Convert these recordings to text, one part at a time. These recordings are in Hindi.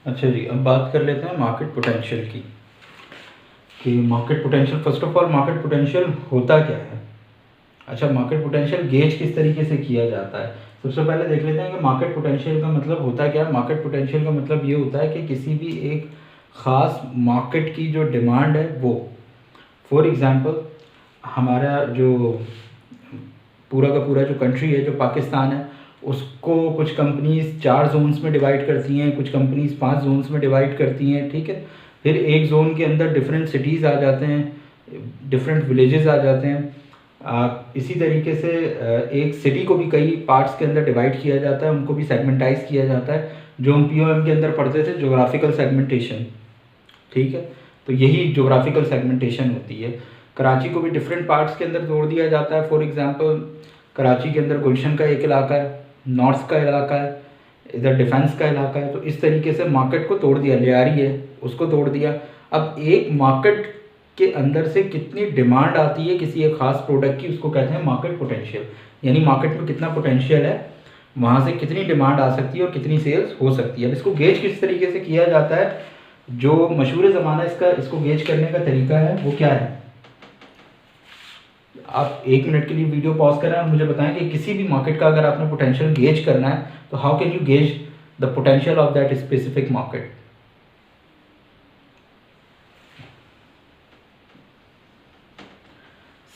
अच्छा जी, अब बात कर लेते हैं मार्केट पोटेंशियल की, कि market potential, first of all market potential होता क्या है। अच्छा, मार्केट पोटेंशियल गेज किस तरीके से किया जाता है। सबसे पहले देख लेते हैं कि मार्केट पोटेंशियल का मतलब होता क्या है। मार्केट पोटेंशियल का मतलब ये होता है कि किसी भी एक ख़ास मार्केट की जो डिमांड है वो, फॉर एग्ज़ाम्पल हमारा जो पूरा का पूरा जो कंट्री है, जो पाकिस्तान है, उसको कुछ कंपनीज 4 जोन्स में डिवाइड करती हैं, कुछ कंपनीज 5 जोन्स में डिवाइड करती हैं, ठीक है। फिर एक जोन के अंदर डिफरेंट सिटीज़ आ जाते हैं, डिफरेंट विलेजेस आ जाते हैं। इसी तरीके से एक सिटी को भी कई पार्ट्स के अंदर डिवाइड किया जाता है, उनको भी सेगमेंटाइज किया जाता है, जो हम पीओएम के अंदर पढ़ते थे, जोग्राफिकल सेगमेंटेशन, ठीक है। तो यही जोग्राफिकल सेगमेंटेशन होती है। कराची को भी डिफरेंट पार्ट्स के अंदर तोड़ दिया जाता है। फॉर एग्जांपल कराची के अंदर गुलशन का एक इलाका है, नॉर्थ का इलाका है, इधर डिफेंस का इलाका है। तो इस तरीके से मार्केट को तोड़ दिया। लियारी है, उसको तोड़ दिया। अब एक मार्केट के अंदर से कितनी डिमांड आती है किसी एक खास प्रोडक्ट की, उसको कहते हैं मार्केट पोटेंशियल। यानी मार्केट में कितना पोटेंशियल है, वहाँ से कितनी डिमांड आ सकती है और कितनी सेल्स हो सकती है। अब इसको गेज किस तरीके से किया जाता है, जो मशहूर ज़माना इसको गेज करने का तरीका है वो क्या है। आप 1 मिनट के लिए वीडियो पॉज करें और मुझे बताएं कि किसी भी मार्केट का अगर आपने पोटेंशियल गेज करना है तो how can you gauge the potential of that specific market.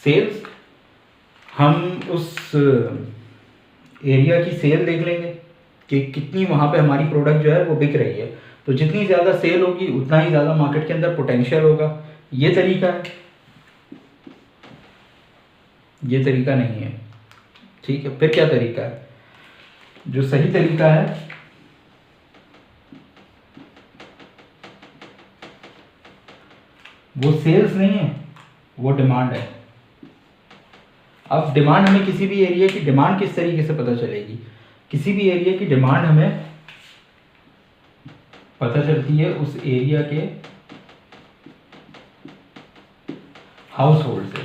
Sales, हम उस एरिया की सेल देख लेंगे कि कितनी वहाँ पे हमारी प्रोडक्ट जो है वो बिक रही है। तो जितनी ज़्यादा सेल होगी उतना ही ज़्यादा मार्केट के अंदर पोटेंशियल होगा। ये तरीका है, ये तरीका नहीं है, ठीक है। फिर क्या तरीका है, जो सही तरीका है वो सेल्स नहीं है, वो डिमांड है। अब डिमांड हमें किसी भी एरिया की डिमांड किस तरीके से पता चलेगी। किसी भी एरिया की डिमांड हमें पता चलती है उस एरिया के हाउस होल्ड से।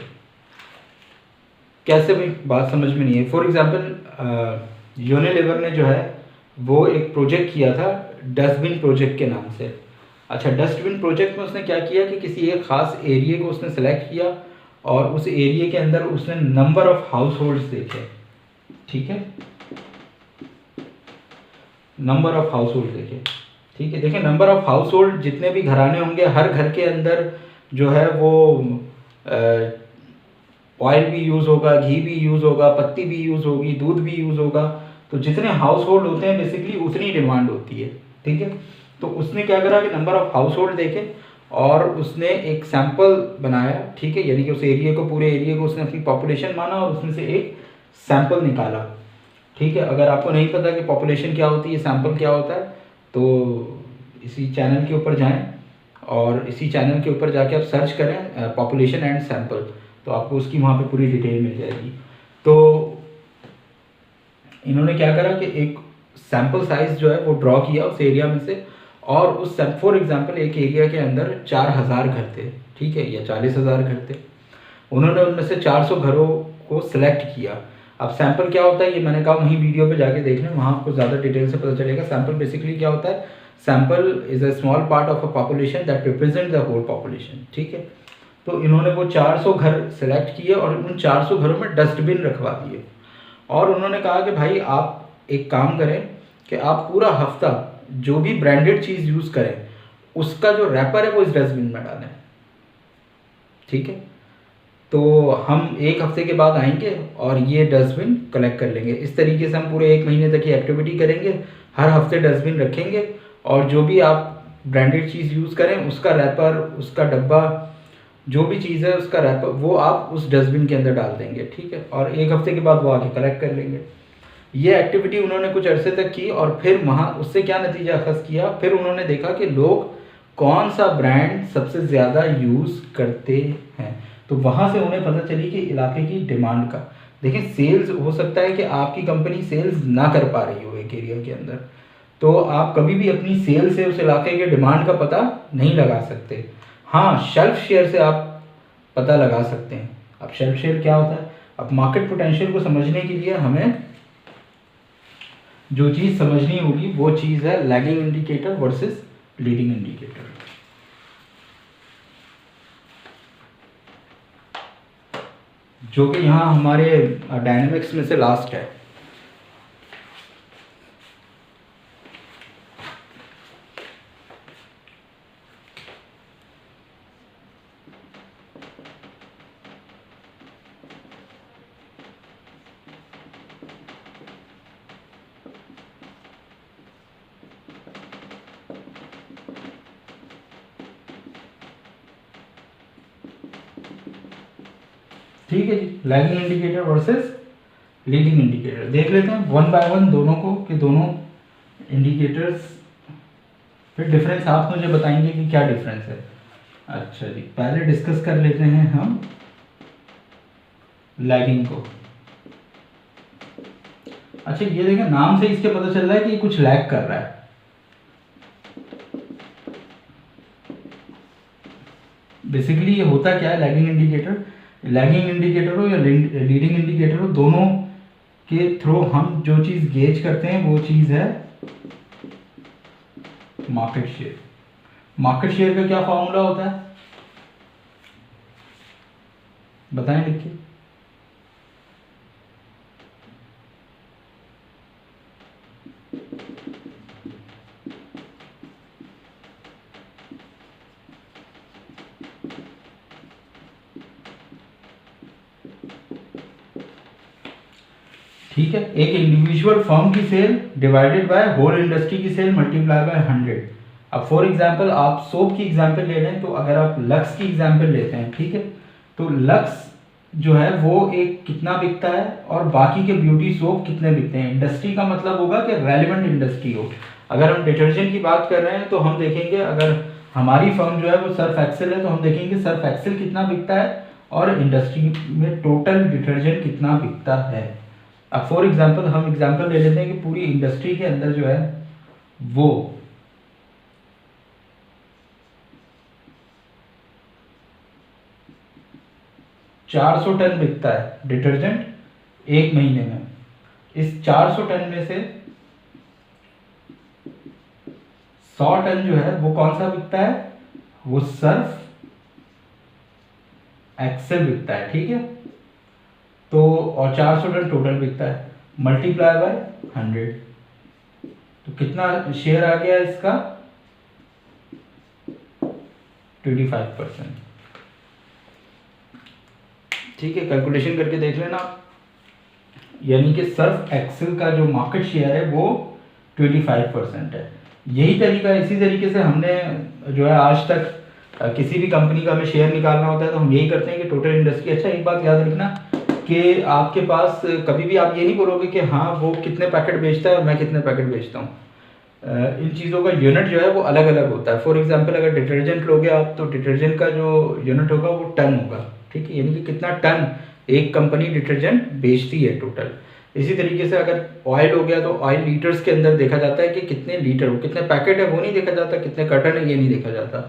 कैसे भाई, बात समझ में नहीं है। फॉर एग्जांपल यूनिलीवर ने जो है वो एक प्रोजेक्ट किया था डस्टबिन प्रोजेक्ट के नाम से। अच्छा, डस्टबिन प्रोजेक्ट में उसने क्या किया कि किसी एक ख़ास एरिया को उसने सेलेक्ट किया और उस एरिया के अंदर उसने नंबर ऑफ हाउस होल्ड्स देखे, ठीक है, नंबर ऑफ हाउस होल्ड देखे, ठीक है। देखिए, नंबर ऑफ हाउस होल्ड जितने भी घराने होंगे, हर घर के अंदर जो है वो ऑयल भी यूज़ होगा, घी भी यूज़ होगा, पत्ती भी यूज़ होगी, दूध भी यूज़ होगा। तो जितने हाउस होल्ड होते हैं बेसिकली उतनी डिमांड होती है, ठीक है। तो उसने क्या करा कि नंबर ऑफ हाउस होल्ड देखे और उसने एक सैंपल बनाया, ठीक है, यानी कि उस एरिया को, पूरे एरिया को उसने अपनी पॉपुलेशन माना और उसमें से एक सैंपल निकाला, ठीक है। अगर आपको नहीं पता कि पॉपुलेशन क्या होती है, सैंपल क्या होता है, तो इसी चैनल के ऊपर जाएं और इसी चैनल के ऊपर जाके आप सर्च करें पॉपुलेशन एंड सैंपल, तो आपको उसकी वहाँ पे पूरी डिटेल मिल जाएगी। तो इन्होंने क्या करा कि एक सैंपल साइज जो है वो ड्रॉ किया उस एरिया में से, और उस फॉर एग्जांपल एक एरिया के अंदर 4000 घर थे, ठीक है, या 40,000 घर थे। उन्होंने उनमें से 400 घरों को सिलेक्ट किया। अब सैंपल क्या होता है ये मैंने कहा वहीं वीडियो पे जाके देख लें, वहाँ आपको ज़्यादा डिटेल से पता चलेगा। सैंपल बेसिकली क्या होता है, sample is a small part of a population that represent the whole population, ठीक है। तो इन्होंने वो 400 घर सेलेक्ट किए और उन 400 घरों में डस्टबिन रखवा दिए और उन्होंने कहा कि भाई आप एक काम करें कि आप पूरा हफ्ता जो भी ब्रांडेड चीज़ यूज़ करें उसका जो रैपर है वो इस डस्टबिन में डालें, ठीक है। तो हम 1 हफ्ते के बाद आएंगे और ये डस्टबिन कलेक्ट कर लेंगे। इस तरीके से हम पूरे 1 महीने तक ये एक्टिविटी करेंगे, हर हफ्ते डस्टबिन रखेंगे और जो भी आप ब्रांडेड चीज़ यूज़ करें उसका रैपर, उसका डब्बा, जो भी चीज़ है उसका रैपर वो आप उस डस्टबिन के अंदर डाल देंगे, ठीक है। और 1 हफ्ते के बाद वो आके कलेक्ट कर लेंगे। ये एक्टिविटी उन्होंने कुछ अरसे तक की और फिर वहाँ उससे क्या नतीजा अखज़ किया, फिर उन्होंने देखा कि लोग कौन सा ब्रांड सबसे ज़्यादा यूज़ करते हैं। तो वहाँ से उन्हें पता चली कि इलाके की डिमांड का, देखिए सेल्स हो सकता है कि आपकी कंपनी सेल्स ना कर पा रही हो एक एरिया के अंदर, तो आप कभी भी अपनी सेल से उस इलाके के डिमांड का पता नहीं लगा सकते। हाँ, शेल्फ शेयर से आप पता लगा सकते हैं। अब शेल्फ शेयर क्या होता है, अब मार्केट पोटेंशियल को समझने के लिए हमें जो चीज़ समझनी होगी वो चीज़ है lagging indicator versus leading indicator, जो कि यहाँ हमारे डायनेमिक्स में से लास्ट है। ठीक है जी, lagging indicator versus leading indicator देख लेते हैं वन बाय वन दोनों को, कि दोनों इंडिकेटर्स फिर डिफरेंस आप मुझे बताएंगे कि क्या डिफरेंस है। अच्छा जी, पहले डिस्कस कर लेते हैं हम लैगिंग को। अच्छा ये देखें, नाम से इसके पता चल रहा है कि कुछ लैग कर रहा है। बेसिकली ये होता क्या है लैगिंग इंडिकेटर, लैगिंग इंडिकेटर हो या लीडिंग इंडिकेटर हो, दोनों के थ्रू हम जो चीज गेज करते हैं वो चीज है मार्केट शेयर। मार्केट शेयर का क्या फॉर्मूला होता है बताएं लिखिए। ठीक है, एक इंडिविजुअल फर्म की sale divided by whole industry की सेल मल्टीप्लाई बाय 100। अब फॉर एग्जांपल आप सोप की एग्जांपल ले लें, तो अगर आप लक्स की एग्जांपल लेते हैं, ठीक है, तो लक्स जो है वो एक कितना बिकता है और बाकी के ब्यूटी सोप कितने बिकते हैं। इंडस्ट्री का मतलब होगा कि रेलिवेंट इंडस्ट्री हो। अगर हम डिटर्जेंट की बात कर रहे हैं तो हम देखेंगे, अगर हमारी फर्म जो है वो सर्फ एक्सेल है तो हम देखेंगे सर्फ एक्सेल कितना बिकता है और इंडस्ट्री में टोटल डिटर्जेंट कितना बिकता है। अब फॉर एग्जांपल हम एग्जांपल ले लेते हैं कि पूरी इंडस्ट्री के अंदर जो है वो 400 टन बिकता है डिटर्जेंट एक महीने में। इस 400 टन में से 100 टन जो है वो कौन सा बिकता है, वो सर्फ एक्सेल बिकता है। ठीक है, तो और 400 टन टोटल बिकता है, मल्टीप्लाई बाय 100, तो कितना शेयर आ गया इसका 25%। ठीक है, कैलकुलेशन करके देख लेना, यानी कि सर्फ एक्सेल का जो मार्केट शेयर है वो 25% है। यही तरीका, इसी तरीके से हमने जो है आज तक किसी भी कंपनी का हमें शेयर निकालना होता है तो हम यही करते हैं कि टोटल इंडस्ट्री। अच्छा एक बात याद रखना कि आपके पास कभी भी आप ये नहीं बोलोगे कि हाँ वो कितने पैकेट बेचता है और मैं कितने पैकेट बेचता हूँ। इन चीज़ों का यूनिट जो है वो अलग अलग होता है। फॉर एग्जांपल अगर डिटर्जेंट लोगे आप तो डिटर्जेंट का जो यूनिट होगा वो टन होगा। ठीक है, यानी कि कितना टन एक कंपनी डिटर्जेंट बेचती है टोटल। इसी तरीके से अगर ऑयल हो गया तो ऑयल लीटर्स के अंदर देखा जाता है कि कितने लीटर हो, कितने पैकेट है वो नहीं देखा जाता, कितने कर्टन है ये नहीं देखा जाता।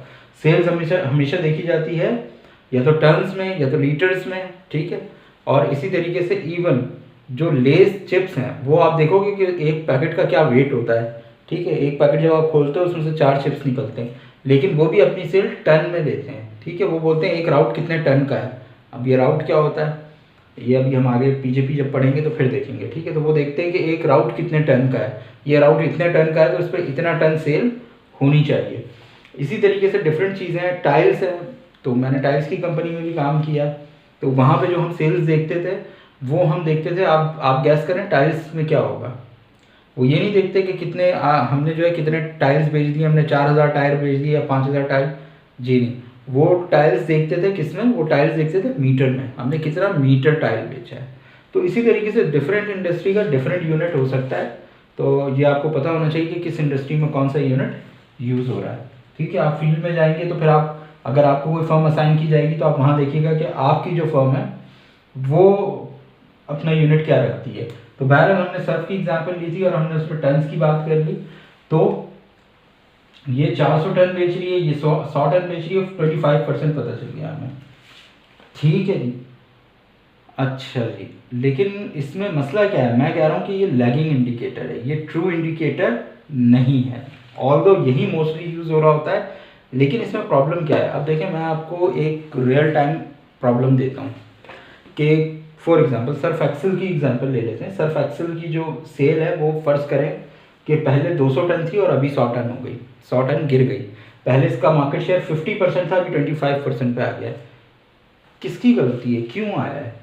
सेल्स हमेशा हमेशा देखी जाती है या तो टन्स में या तो लीटर्स में। ठीक है, और इसी तरीके से इवन जो लेस चिप्स हैं वो आप देखोगे कि एक पैकेट का क्या वेट होता है। ठीक है, एक पैकेट जब आप खोलते हो उसमें से 4 चिप्स निकलते हैं, लेकिन वो भी अपनी सेल टन में देते हैं। ठीक है, वो बोलते हैं एक राउट कितने टन का है। अब ये राउट क्या होता है ये अभी हम आगे पीजेपी जब पढ़ेंगे तो फिर देखेंगे। ठीक है, तो वो देखते हैं कि एक राउट कितने टन का है, ये राउट इतने टन का है तो उस पर इतना टन सेल होनी चाहिए। इसी तरीके से डिफरेंट चीज़ें हैं, टाइल्स हैं, तो मैंने टाइल्स की कंपनी में भी काम किया, तो वहाँ पे जो हम सेल्स देखते थे वो हम देखते थे, आप गैस करें टाइल्स में क्या होगा। वो ये नहीं देखते कि कितने हमने जो है कितने टाइल्स बेच दिए, हमने 4000 टायर बेच दिए या 5000 टाइल, जी नहीं, वो टाइल्स देखते थे किसमें, वो टाइल्स देखते थे मीटर में, हमने कितना मीटर टाइल बेचा है। तो इसी तरीके से डिफरेंट इंडस्ट्री का डिफरेंट यूनिट हो सकता है, तो ये आपको पता होना चाहिए कि किस इंडस्ट्री में कौन सा यूनिट यूज़ हो रहा है। ठीक है, आप फील्ड में जाएंगे तो फिर आप अगर आपको कोई फर्म असाइन की जाएगी तो आप वहाँ देखिएगा कि आपकी जो फर्म है वो अपना यूनिट क्या रखती है। तो बहरहाल हमने सर्फ की एग्जांपल ली थी और हमने उसमें टन्स की बात कर ली, तो ये 400 टन बेच रही है, ये 100 टन बेच रही है, 25% पता चल गया हमें। ठीक है जी, अच्छा जी, लेकिन इसमें मसला क्या है, मैं कह रहा हूँ कि ये लैगिंग इंडिकेटर है, ये ट्रू इंडिकेटर नहीं है। ऑल्दो यही मोस्टली यूज़ हो रहा होता है, लेकिन इसमें प्रॉब्लम क्या है। अब देखें, मैं आपको एक रियल टाइम प्रॉब्लम देता हूँ कि फॉर एग्जांपल सर्फ एक्सेल की एग्जांपल ले लेते हैं। सर्फ एक्सेल की जो सेल है वो फ़र्ज़ करें कि पहले 200 टन थी और अभी 100 टन हो गई, 100 टन गिर गई। पहले इसका मार्केट शेयर 50% था, अभी 25% पे आ गया। किसकी गलती है, क्यों आया है?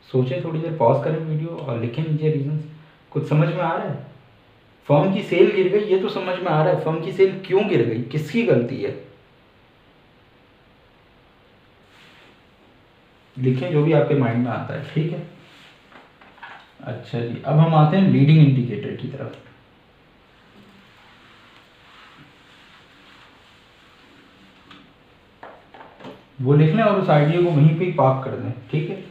सोचें, थोड़ी देर पॉज करें वीडियो और लिखें नीचे रीजंस। कुछ समझ में आ रहा है? फर्म की सेल गिर गई, ये तो समझ में आ रहा है, फर्म की सेल क्यों गिर गई, किसकी गलती है? लिखें जो भी आपके माइंड में आता है, ठीक है। अच्छा जी, अब हम आते हैं लीडिंग इंडिकेटर की तरफ। वो लिख लें और उस आइडिया को वहीं पे पार्क कर दें, ठीक है।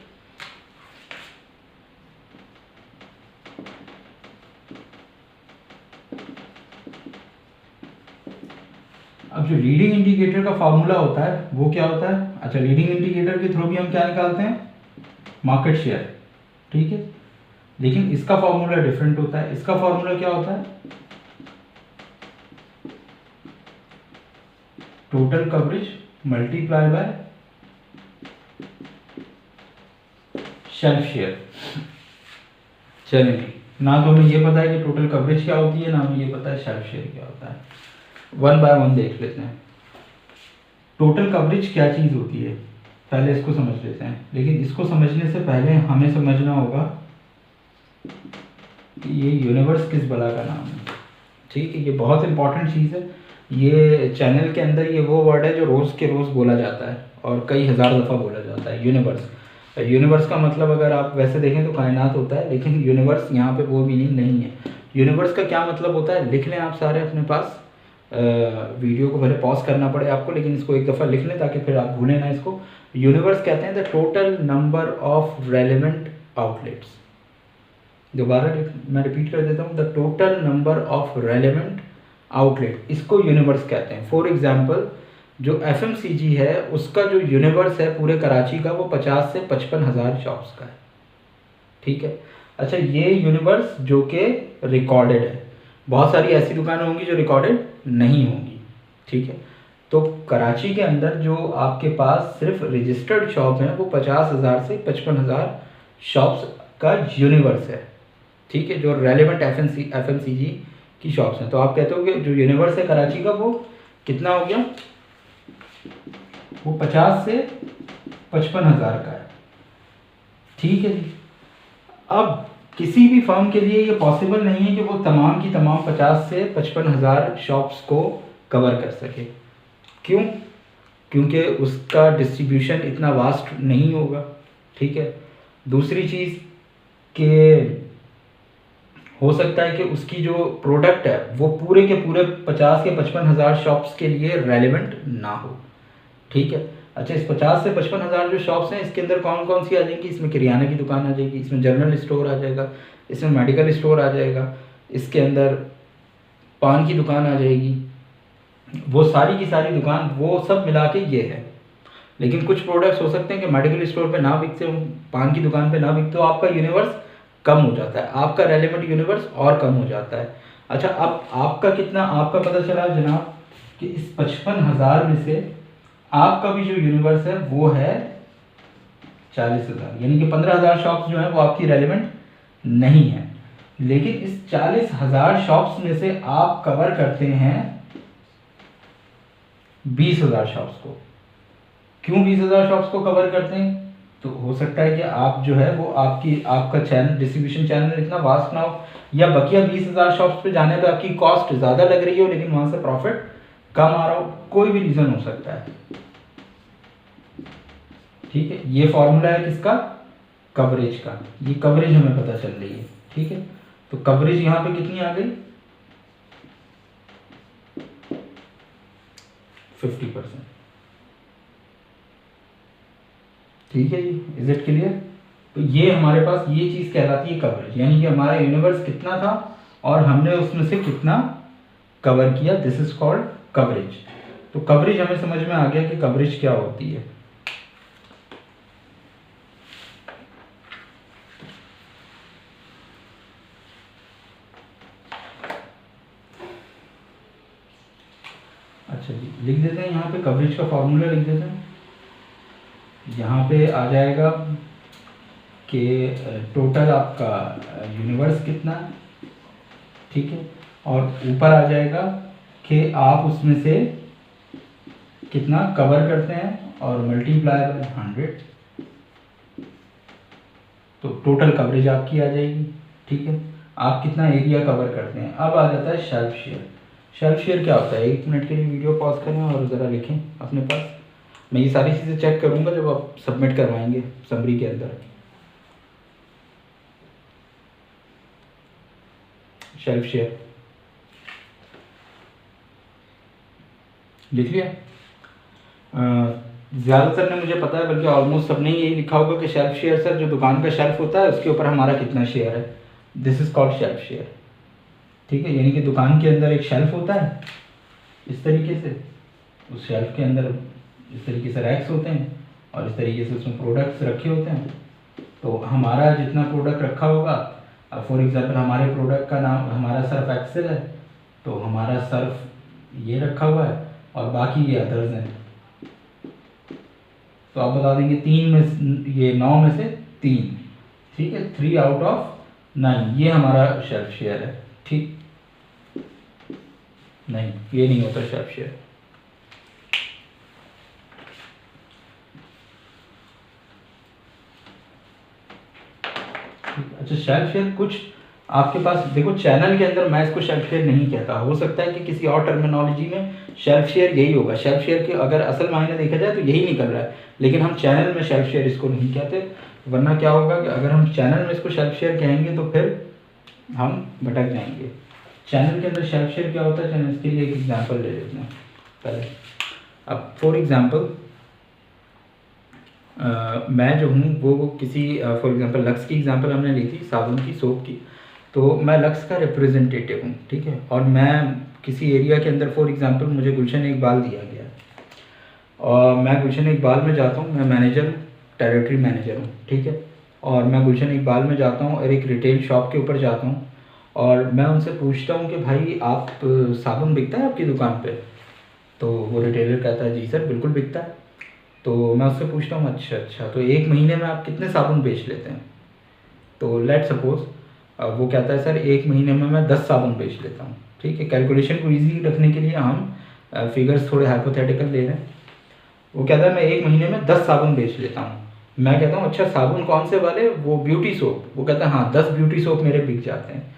अब जो लीडिंग इंडिकेटर का फार्मूला होता है वो क्या होता है? अच्छा, लीडिंग इंडिकेटर के थ्रू भी हम क्या निकालते हैं? मार्केट शेयर, ठीक है। लेकिन इसका फार्मूला डिफरेंट होता है। इसका फार्मूला क्या होता है? Total coverage multiply by shelf share. चलिए, ना तो हमें ये पता है कि टोटल कवरेज क्या होती है, ना हमें ये पता है शेल्फ शेयर क्या होता है। वन बाय वन देख लेते हैं। टोटल कवरेज क्या चीज़ होती है, पहले इसको समझ लेते हैं। लेकिन इसको समझने से पहले हमें समझना होगा कि ये यूनिवर्स किस बला का नाम है, ठीक है। ये बहुत इंपॉर्टेंट चीज़ है। ये चैनल के अंदर ये वो वर्ड है जो रोज़ के रोज़ बोला जाता है और कई हज़ार दफ़ा बोला जाता है, यूनिवर्स। यूनिवर्स का मतलब अगर आप वैसे देखें तो कायनात होता है, लेकिन यूनिवर्स यहाँ पे वो मीनिंग नहीं है। यूनिवर्स का क्या मतलब होता है, लिख लें आप सारे अपने पास। वीडियो को भले पॉज करना पड़े आपको, लेकिन इसको एक दफ़ा लिख लें ताकि फिर आप भूलें ना इसको। यूनिवर्स कहते हैं the total number of relevant outlets. दोबारा मैं रिपीट कर देता हूँ, the total number of relevant outlet, इसको यूनिवर्स कहते हैं। फॉर एग्जांपल, जो एफएमसीजी है उसका जो यूनिवर्स है पूरे कराची का, वो 50 से 55 हज़ार शॉप्स का है, ठीक है। अच्छा, ये यूनिवर्स जो कि रिकॉर्डेड है, बहुत सारी ऐसी दुकानें होंगी जो रिकॉर्डेड नहीं होंगी, ठीक है। तो कराची के अंदर जो आपके पास सिर्फ रजिस्टर्ड शॉप हैं वो 50,000 से 55,000 शॉप्स का यूनिवर्स है, ठीक है, जो रेलेवेंट एफएमसीजी की शॉप्स हैं। तो आप कहते हो कि जो यूनिवर्स है कराची का वो कितना हो गया? वो 50 से 55,000 का है, ठीक है जी। अब किसी भी फर्म के लिए ये पॉसिबल नहीं है कि वो तमाम की तमाम 50 से 55,000 शॉप्स को कवर कर सके। क्यों? क्योंकि उसका डिस्ट्रीब्यूशन इतना वास्ट नहीं होगा, ठीक है। दूसरी चीज़ कि हो सकता है कि उसकी जो प्रोडक्ट है वो पूरे के पूरे 50 या 55,000 शॉप्स के लिए रेलेवेंट ना हो, ठीक है। अच्छा, इस 50 से 55,000 जो शॉप्स हैं इसके अंदर कौन कौन सी आ जाएंगी? इसमें किराना की दुकान आ जाएगी, इसमें जनरल स्टोर आ जाएगा, इसमें मेडिकल स्टोर आ जाएगा, इसके अंदर पान की दुकान आ जाएगी। वो सारी की सारी दुकान, वो सब मिला के ये है। लेकिन कुछ प्रोडक्ट्स हो सकते हैं कि मेडिकल स्टोर पे ना बिकते हो, पान की दुकान पे ना बिकते हो, आपका यूनिवर्स कम हो जाता है, आपका रेलेवेंट यूनिवर्स और कम हो जाता है। अच्छा, अब आपका कितना, आपका पता चला जनाब कि इस 55,000 में से आपका भी जो यूनिवर्स है वो है 40,000, यानी कि 15,000 शॉप्स जो है वो आपकी रेलेवेंट नहीं है। लेकिन इस 40,000 शॉप्स में से आप कवर करते हैं 20,000 शॉप्स को। क्यों 20,000 शॉप्स को कवर करते हैं? तो हो सकता है कि आप जो है वो आपका चैनल, डिस्ट्रीब्यूशन चैनल इतना वास्ट ना हो, या बकिया 20,000 शॉप्स पे जाने पे आपकी कॉस्ट ज़्यादा लग रही हो लेकिन वहाँ से प्रॉफिट कम आ रहा हो, कोई भी रीज़न हो सकता है, ठीक है। ये फॉर्मूला है किसका? कवरेज का। ये कवरेज हमें पता चल रही है, ठीक है। तो कवरेज यहाँ पे कितनी आ गई? 50%, ठीक है जी। Is it clear? तो ये हमारे पास ये चीज़ कहलाती है कवरेज, यानी कि हमारा यूनिवर्स कितना था और हमने उसमें से कितना कवर किया, दिस इज कॉल्ड कवरेज। तो कवरेज हमें समझ में आ गया कि कवरेज क्या होती है। अच्छा जी, लिख देते हैं यहाँ पे कवरेज का फॉर्मूला लिख देते हैं। यहाँ पे आ जाएगा कि टोटल आपका यूनिवर्स कितना है, ठीक है, और ऊपर आ जाएगा कि आप उसमें से कितना कवर करते हैं और मल्टीप्लाई बाय 100, तो टोटल कवरेज आपकी आ जाएगी, ठीक है। आप कितना एरिया कवर करते हैं। अब आ जाता है शेल्फ शेयर। शेल्फ शेयर क्या होता है, 1 मिनट के लिए वीडियो पॉज करें और ज़रा लिखें अपने पास। मैं ये सारी चीज़ें चेक करूँगा जब आप सबमिट करवाएंगे समरी के अंदर। शेल्फ शेयर लिख लिया। ज़्यादातर ने मुझे पता है, बल्कि ऑलमोस्ट सबने यही लिखा होगा कि शेल्फ शेयर सर जो दुकान का शेल्फ होता है उसके ऊपर हमारा कितना शेयर है, this is called shelf share, ठीक है। यानी कि दुकान के अंदर एक शेल्फ होता है इस तरीके से, उस शेल्फ के अंदर इस तरीके से रैक्स होते हैं और इस तरीके से उसमें प्रोडक्ट्स रखे होते हैं। तो हमारा जितना प्रोडक्ट रखा होगा, फॉर एग्जांपल हमारे प्रोडक्ट का नाम, हमारा सर्फ एक्सेल है, तो हमारा सर्फ ये रखा हुआ है और बाकी ये अदर्स हैं। तो आप बता देंगे 3 में, ये 9 में से 3, ठीक है, 3 आउट ऑफ 9 ये हमारा शेल्फ शेयर है, ठीक। नहीं, ये नहीं होता शेल्फ शेयर। अच्छा, शेल्फ शेयर कुछ आपके पास देखो, चैनल के अंदर मैं इसको शेल्फ शेयर नहीं कहता, हो सकता है कि किसी और टर्मिनोलॉजी में शेल्फ शेयर यही होगा। शेल्फ शेयर के अगर असल मायने देखा जाए तो यही निकल रहा है, लेकिन हम चैनल में शेल्फ शेयर इसको नहीं कहते, वरना क्या होगा कि अगर हम चैनल में इसको शेल्फ शेयर कहेंगे तो फिर हम भटक जाएंगे। चैनल के अंदर शेल्फ शेयर क्या होता है, चैनल के लिए एक एग्जाम्पल ले लेते हैं पहले। अब फॉर एग्जाम्पल मैं जो हूँ वो किसी फॉर एग्जांपल लक्स की एग्जांपल हमने ली थी, साबुन की, सोप की, तो मैं लक्स का रिप्रेजेंटेटिव हूँ, ठीक है। और मैं किसी एरिया के अंदर फॉर एग्जांपल मुझे गुलशन इकबाल दिया गया है और मैं गुलशन इकबाल में जाता हूँ, मैं मैनेजर हूँ, टेरिटरी मैनेजर हूँ, ठीक है। और मैं गुलशन इकबाल में जाता हूँ और एक रिटेल शॉप के ऊपर जाता हूँ और मैं उनसे पूछता हूँ कि भाई आप साबुन बिकता है आपकी दुकान पर? तो वो रिटेलर कहता है जी सर बिल्कुल बिकता है। तो मैं उससे पूछता हूँ अच्छा, तो 1 महीने में आप कितने साबुन बेच लेते हैं? तो लेट सपोज वो कहता है सर 1 महीने में मैं 10 साबुन बेच लेता हूँ, ठीक है। कैलकुलेशन को ईजी रखने के लिए हम फिगर्स थोड़े हाइपोथेटिकल ले रहे हैं। वो कहता है मैं 1 महीने में 10 साबुन बेच लेता हूँ। मैं कहता हूँ अच्छा साबुन कौन से वाले? वो ब्यूटी सोप। वो कहता है हाँ 10 ब्यूटी सोप मेरे बिक जाते हैं।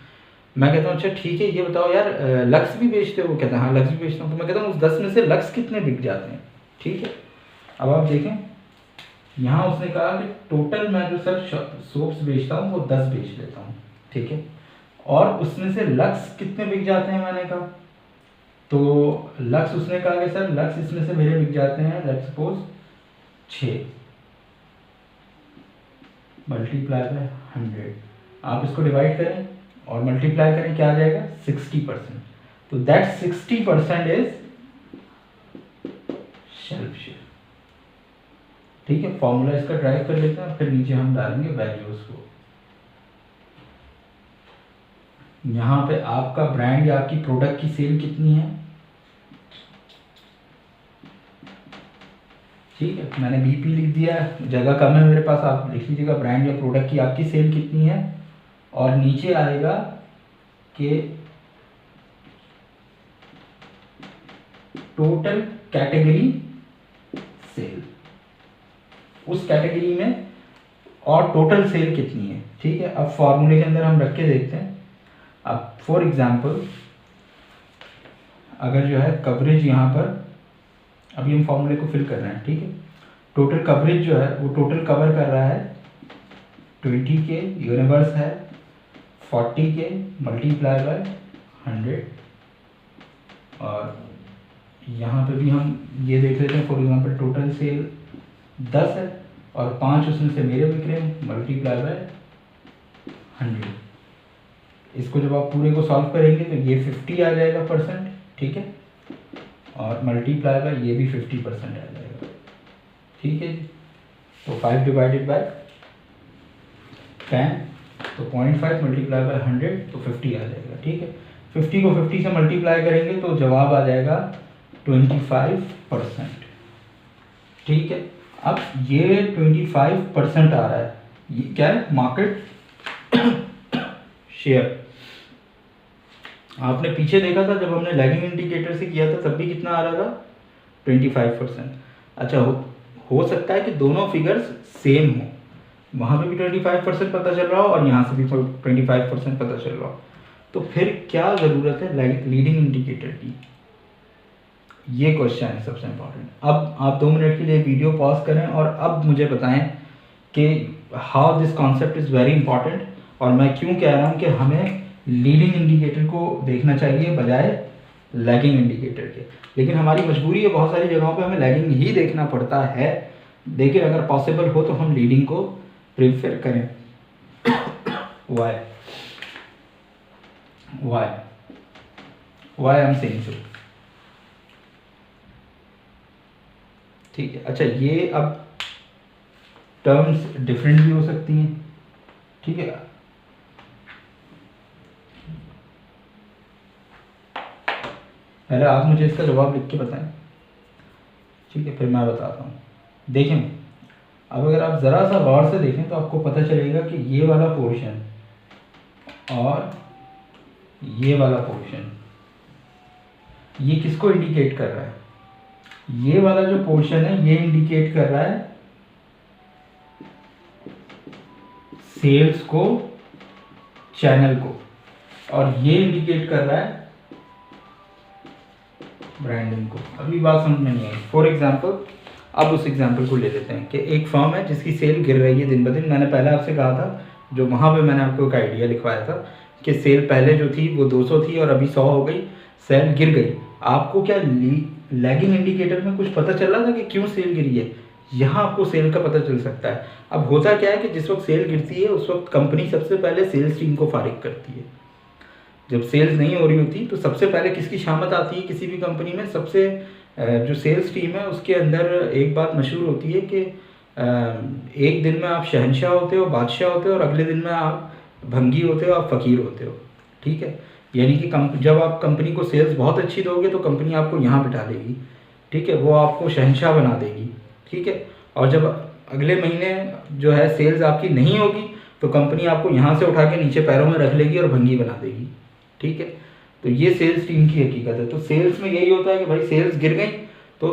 मैं कहता हूँ अच्छा ठीक है, ये बताओ यार लक्स भी बेचते हो? वो कहता है हाँ लक्स भी बेचता हूँ। तो मैं कहता हूँ उस 10 में से लक्स कितने बिक जाते हैं, ठीक है। अब आप देखें, यहाँ उसने कहा कि टोटल मैं जो सर सोप्स बेचता हूँ वो 10 बेच लेता हूँ, ठीक है। और उसमें से लक्स कितने बिक जाते हैं मैंने कहा, तो लक्स उसने कहा कि सर लक्स इसमें से मेरे बिक जाते हैं लेट्स सपोज 6 मल्टीप्लाई बाय 100। आप इसको डिवाइड करें और मल्टीप्लाई करें, क्या आ जाएगा 60%। तो दैट 60% इज शेल्फ शेयर, ठीक है। फॉर्मूला इसका ड्राइव कर लेते हैं, फिर नीचे हम डालेंगे वैल्यूज को। यहाँ पे आपका ब्रांड या आपकी प्रोडक्ट की सेल कितनी है, ठीक है। मैंने बीपी लिख दिया, जगह कम है मेरे पास, आप लिख लीजिएगा ब्रांड या प्रोडक्ट की आपकी सेल कितनी है। और नीचे आएगा कि टोटल कैटेगरी सेल, उस कैटेगरी में और टोटल सेल कितनी है, ठीक है। अब फॉर्मूले के अंदर हम रख के देखते हैं। अब फॉर एग्जांपल अगर जो है कवरेज यहाँ पर, अभी हम फॉर्मूले को फिल कर रहे हैं, ठीक है। टोटल कवरेज जो है वो टोटल कवर कर रहा है 20 के, यूनिवर्स है 40 के मल्टीप्लाई बाय 100। और यहाँ पे भी हम ये देख लेते हैं, फॉर एग्जांपल टोटल सेल 10 है और 5 उसमें से मेरे बिक रहे हैं, मल्टीप्लाई बाय 100। इसको जब आप पूरे को सॉल्व करेंगे तो ये 50 आ जाएगा %, ठीक है। और मल्टीप्लाई बाय ये भी 50% आ जाएगा, ठीक है जी। तो 5 डिवाइडेड बाय 10, तो 0.5 मल्टीप्लाई बाय 100 तो 50 आ जाएगा, ठीक है। 50 को 50 से मल्टीप्लाई करेंगे तो जवाब आ जाएगा 25%। ठीक है, अब ये 25% आ रहा है, ये क्या है, मार्केट शेयर। आपने पीछे देखा था जब हमने लैगिंग इंडिकेटर से किया था तब भी कितना आ रहा था, 25%। अच्छा, हो सकता है कि दोनों फिगर्स सेम हो, वहाँ पे भी 25% पता चल रहा हो और यहाँ से भी 25% पता चल रहा हो, तो फिर क्या ज़रूरत है लीडिंग इंडिकेटर की, ये क्वेश्चन है सबसे इम्पोर्टेंट। अब आप 2 मिनट के लिए वीडियो पॉज करें और अब मुझे बताएं कि how this concept is very important, और मैं क्यों कह रहा हूँ कि हमें लीडिंग इंडिकेटर को देखना चाहिए बजाय लैगिंग इंडिकेटर के। लेकिन हमारी मजबूरी है, बहुत सारी जगहों पे हमें लैगिंग ही देखना पड़ता है, लेकिन अगर पॉसिबल हो तो हम लीडिंग को प्रेफर करें। Why I am saying so. ठीक है, अच्छा, ये अब टर्म्स डिफरेंट भी हो सकती हैं। ठीक है, पहले आप मुझे इसका जवाब लिख के बताएं, ठीक है, फिर मैं बताता हूँ। देखें, अब अगर आप ज़रा सा गौर से देखें तो आपको पता चलेगा कि ये वाला पोर्शन और ये वाला पोर्शन, ये किसको इंडिकेट कर रहा है, ये वाला जो पोर्शन है ये इंडिकेट कर रहा है सेल्स को, चैनल को, और ये इंडिकेट कर रहा है ब्रांडिंग को। अभी बात समझ में नहीं आई। फॉर एग्जांपल, अब उस एग्जांपल को ले लेते हैं कि एक फर्म है जिसकी सेल गिर रही है दिन ब दिन। मैंने पहले आपसे कहा था, जो वहाँ पे मैंने आपको एक आइडिया लिखवाया था कि सेल पहले जो थी वो 200 थी और अभी 100 हो गई, सेल गिर गई। आपको क्या लैगिंग इंडिकेटर में कुछ पता चल रहा था कि क्यों सेल गिरी है? यहाँ आपको सेल का पता चल सकता है। अब होता क्या है कि जिस वक्त सेल गिरती है उस वक्त कंपनी सबसे पहले सेल्स टीम को फारिग करती है। जब सेल्स नहीं हो रही होती तो सबसे पहले किसकी शामत आती है किसी भी कंपनी में? सबसे जो सेल्स टीम है उसके अंदर एक बात मशहूर होती है कि एक दिन में आप शहंशाह होते हो, बादशाह होते हो, और अगले दिन में आप भंगी होते हो, आप फ़कीर होते हो। ठीक है, यानी कि जब आप कंपनी को सेल्स बहुत अच्छी दोगे तो कंपनी आपको यहाँ बिठा देगी। ठीक है, वो आपको शहंशाह बना देगी। ठीक है, और जब अगले महीने जो है सेल्स आपकी नहीं होगी तो कंपनी आपको यहाँ से उठा के नीचे पैरों में रख लेगी और भंगी बना देगी। ठीक है, तो ये सेल्स टीम की हकीकत है। तो सेल्स में यही होता है कि भाई सेल्स गिर गई तो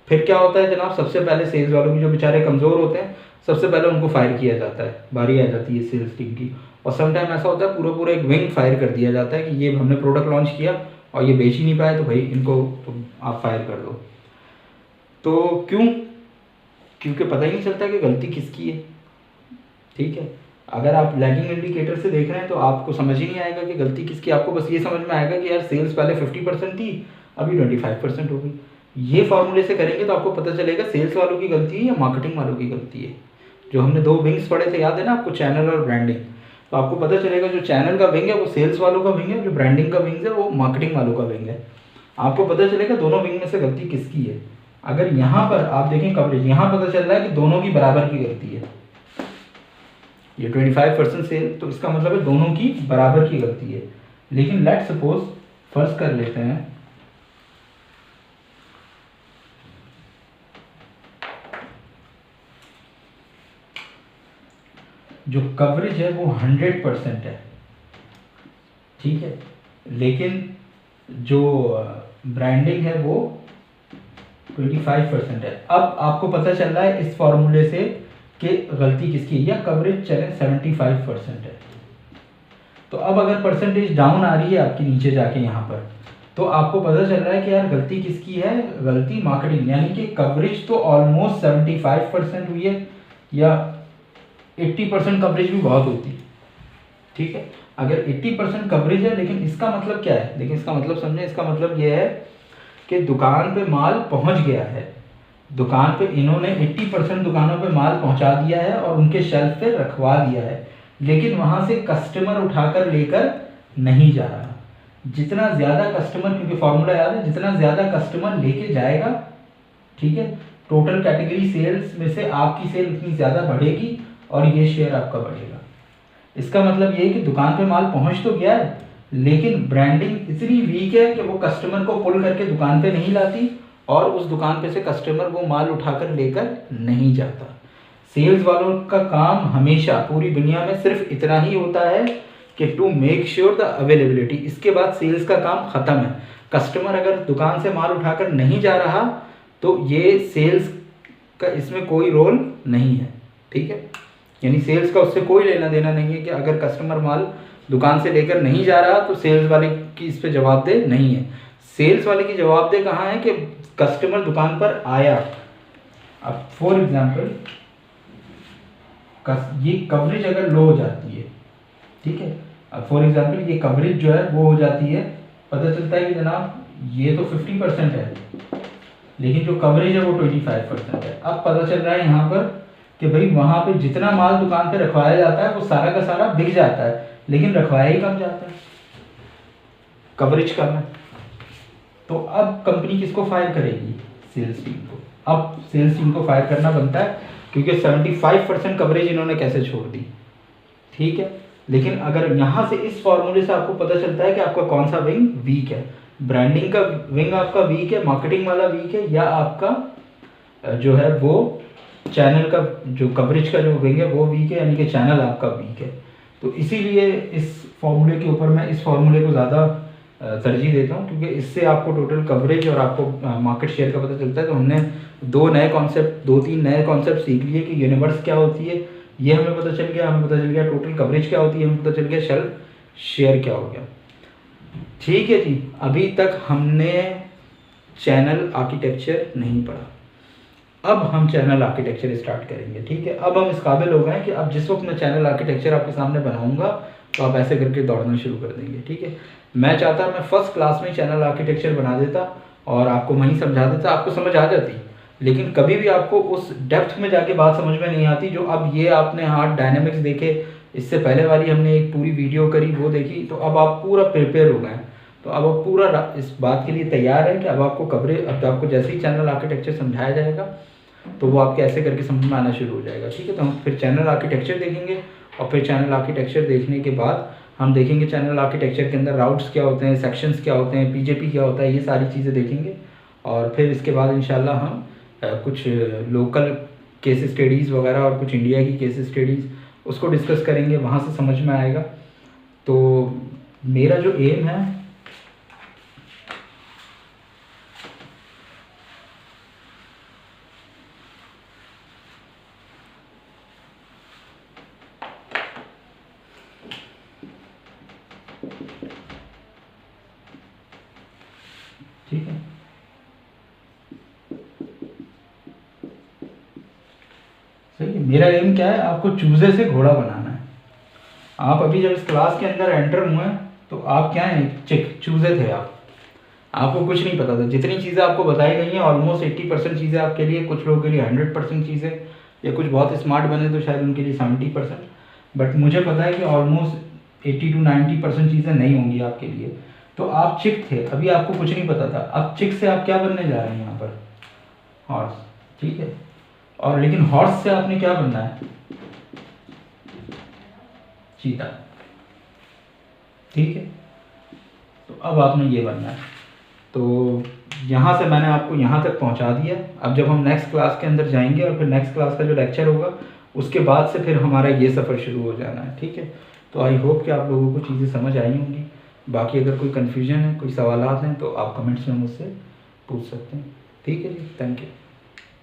फिर क्या होता है जनाब, सबसे पहले सेल्स वालों की, जो बेचारे कमज़ोर होते हैं, सबसे पहले उनको फायर किया जाता है, बारी आ जाती है सेल्स टीम की। और समटाइम ऐसा होता है पूरा एक विंग फायर कर दिया जाता है कि ये हमने प्रोडक्ट लॉन्च किया और ये बेच ही नहीं पाए तो भाई इनको तो आप फायर कर दो। तो क्योंकि पता ही नहीं चलता कि गलती किसकी है। ठीक है, अगर आप लैगिंग इंडिकेटर से देख रहे हैं तो आपको समझ ही नहीं आएगा कि गलती किसकी। आपको बस ये समझ में आएगा कि यार सेल्स पहले 50% थी, अभी 25% हो गई। ये फॉर्मूले से करेंगे तो आपको पता चलेगा सेल्स वालों की गलती है या मार्केटिंग वालों की गलती है। जो हमने 2 विंग्स पढ़े थे, याद है ना आपको, चैनल और ब्रांडिंग। तो आपको पता चलेगा जो चैनल का विंग है वो सेल्स वालों का विंग है, जो ब्रांडिंग का विंग है वो मार्केटिंग वालों का विंग है। आपको पता चलेगा दोनों विंग में से गलती किसकी है। अगर यहाँ पर आप देखें कवरेज, यहाँ पता चल रहा है कि दोनों की बराबर की गलती है। ये 25% सेल, तो इसका मतलब है दोनों की बराबर की गलती है। लेकिन लेट सपोज फर्स्ट कर लेते हैं जो कवरेज है वो 100% है। ठीक है, लेकिन जो ब्रांडिंग है वो 25% है। अब आपको पता चल रहा है इस फॉर्मूले से कि गलती किसकी है, या कवरेज चले 75% है। तो अब अगर परसेंटेज डाउन आ रही है आपकी नीचे जाके यहाँ पर, तो आपको पता चल रहा है कि यार गलती किसकी है, गलती मार्केटिंग। यानी कि कवरेज तो ऑलमोस्ट 75% हुई है, या 80% कवरेज भी बहुत होती है। ठीक है, अगर 80% कवरेज है, लेकिन इसका मतलब क्या है, देखिए इसका मतलब समझें। इसका मतलब ये है कि दुकान पे माल पहुंच गया है, दुकान पे इन्होंने 80% दुकानों पे माल पहुंचा दिया है और उनके शेल्फ पे रखवा दिया है, लेकिन वहां से कस्टमर उठाकर लेकर नहीं जा रहा। जितना ज़्यादा कस्टमर, क्योंकि फॉर्मूला याद है, जितना ज़्यादा कस्टमर लेके जाएगा, ठीक है, टोटल कैटेगरी सेल्स में से आपकी सेल उतनी ज़्यादा बढ़ेगी और ये शेयर आपका बढ़ेगा। इसका मतलब ये है कि दुकान पे माल पहुंच तो गया है, लेकिन ब्रांडिंग इतनी वीक है कि वो कस्टमर को पुल करके दुकान पे नहीं लाती और उस दुकान पे से कस्टमर वो माल उठाकर लेकर नहीं जाता। सेल्स वालों का काम हमेशा पूरी दुनिया में सिर्फ इतना ही होता है कि to make sure the availability, इसके बाद सेल्स का काम ख़त्म है। कस्टमर अगर दुकान से माल उठाकर नहीं जा रहा तो ये सेल्स का इसमें कोई रोल नहीं है, ठीक है। यानी सेल्स का उससे कोई लेना देना नहीं है कि अगर कस्टमर माल दुकान से लेकर नहीं जा रहा तो सेल्स वाले की इस पर जवाबदेह नहीं है। सेल्स वाले की जवाबदेह कहाँ है कि कस्टमर दुकान पर आया। अब फॉर एग्जांपल ये कवरेज अगर लो हो जाती है, ठीक है, अब फॉर एग्जांपल ये कवरेज जो है वो हो जाती है, पता चलता है कि जनाब ये तो 50% है लेकिन जो कवरेज है वो 25% है। अब पता चल रहा है यहाँ पर कि भाई वहाँ पे जितना माल दुकान पे रखवाया जाता है वो सारा का सारा बिक जाता है, लेकिन रखवाया ही कम जाता है, कवरेज कम है। तो अब कंपनी किसको फायर करेगी? सेल्स टीम को। अब सेल्स टीम को फायर करना बनता है क्योंकि 75% कवरेज इन्होंने कैसे छोड़ दी, ठीक है। लेकिन अगर यहाँ से इस फॉर्मूले से आपको पता चलता है कि आपका कौन सा विंग वीक है, ब्रांडिंग का विंग आपका वीक है, मार्केटिंग वाला वीक है, या आपका जो है वो चैनल का जो कवरेज का जो विंग है वो वीक है, यानी कि चैनल आपका वीक है। तो इसीलिए इस फॉर्मूले के ऊपर मैं इस फॉर्मूले को ज़्यादा तरजीह देता हूँ क्योंकि इससे आपको टोटल कवरेज और आपको मार्केट शेयर का पता चलता है। तो हमने दो तीन नए कॉन्सेप्ट सीख लिए कि यूनिवर्स क्या होती है ये हमें पता चल गया, हमें पता चल गया टोटल कवरेज क्या होती है, हमें पता चल गया शेल्फ शेयर क्या हो गया, ठीक है जी। अभी तक हमने चैनल आर्किटेक्चर नहीं पढ़ा, अब हम चैनल आर्किटेक्चर स्टार्ट करेंगे, ठीक है। अब हम इस काबिल हो गए हैं कि अब जिस वक्त मैं चैनल आर्किटेक्चर आपके सामने बनाऊंगा तो आप ऐसे करके दौड़ना शुरू कर देंगे, ठीक है। मैं चाहता मैं फर्स्ट क्लास में चैनल आर्किटेक्चर बना देता और आपको वहीं समझा देता, आपको समझ आ जाती, लेकिन कभी भी आपको उस डेप्थ में जाके बात समझ में नहीं आती जो अब ये आपने हार्ट डायनेमिक्स देखे, इससे पहले वाली हमने एक पूरी वीडियो करी वो देखी, तो अब आप पूरा प्रिपेयर हो गए हैं। तो अब आप पूरा इस बात के लिए तैयार है कि अब आपको कवरेज, अब आपको जैसे ही चैनल आर्किटेक्चर समझाया जाएगा तो वो आपके ऐसे करके समझ में आना शुरू हो जाएगा, ठीक है। तो हम फिर चैनल आर्किटेक्चर देखेंगे और फिर चैनल आर्किटेक्चर देखने के बाद हम देखेंगे चैनल आर्किटेक्चर के अंदर राउट्स क्या होते हैं, सेक्शंस क्या होते हैं, पीजेपी क्या होता है, ये सारी चीज़ें देखेंगे। और फिर इसके बाद इंशाल्लाह हम कुछ लोकल केस स्टडीज़ वगैरह और कुछ इंडिया की केस स्टडीज़ उसको डिस्कस करेंगे, वहाँ से समझ में आएगा। तो मेरा जो एम है ठीक है, सही है। मेरा एम क्या है, आपको चूजे से घोड़ा बनाना है। आप अभी जब इस क्लास के अंदर एंटर हुए तो आप क्या हैं, चूजे थे आप, आपको कुछ नहीं पता था। जितनी चीज़ें आपको बताई गई हैं ऑलमोस्ट 80% चीज़ें आपके लिए, कुछ लोगों के लिए 100% चीज़ें, या कुछ बहुत स्मार्ट बने तो शायद उनके लिए 70%, बट मुझे पता है कि ऑलमोस्ट 80 to 90% चीज़ें नहीं होंगी आपके लिए। तो आप चिक थे, अभी आपको कुछ नहीं पता था। अब चिक से आप क्या बनने जा रहे हैं यहाँ पर? हॉर्स, ठीक है। और लेकिन हॉर्स से आपने क्या बनना है? चीता, ठीक है। तो अब आपने ये बनना है। तो यहाँ से मैंने आपको यहाँ तक पहुँचा दिया। अब जब हम नेक्स्ट क्लास के अंदर जाएंगे और फिर नेक्स्ट क्लास का जो लेक्चर होगा उसके बाद से फिर हमारा ये सफ़र शुरू हो जाना है, ठीक है। तो आई होप कि आप लोगों को चीज़ें समझ आई होंगी। बाकी अगर कोई कन्फ्यूजन है, कोई सवालात हैं तो आप कमेंट्स में मुझसे पूछ सकते हैं, ठीक है जी। Thank you.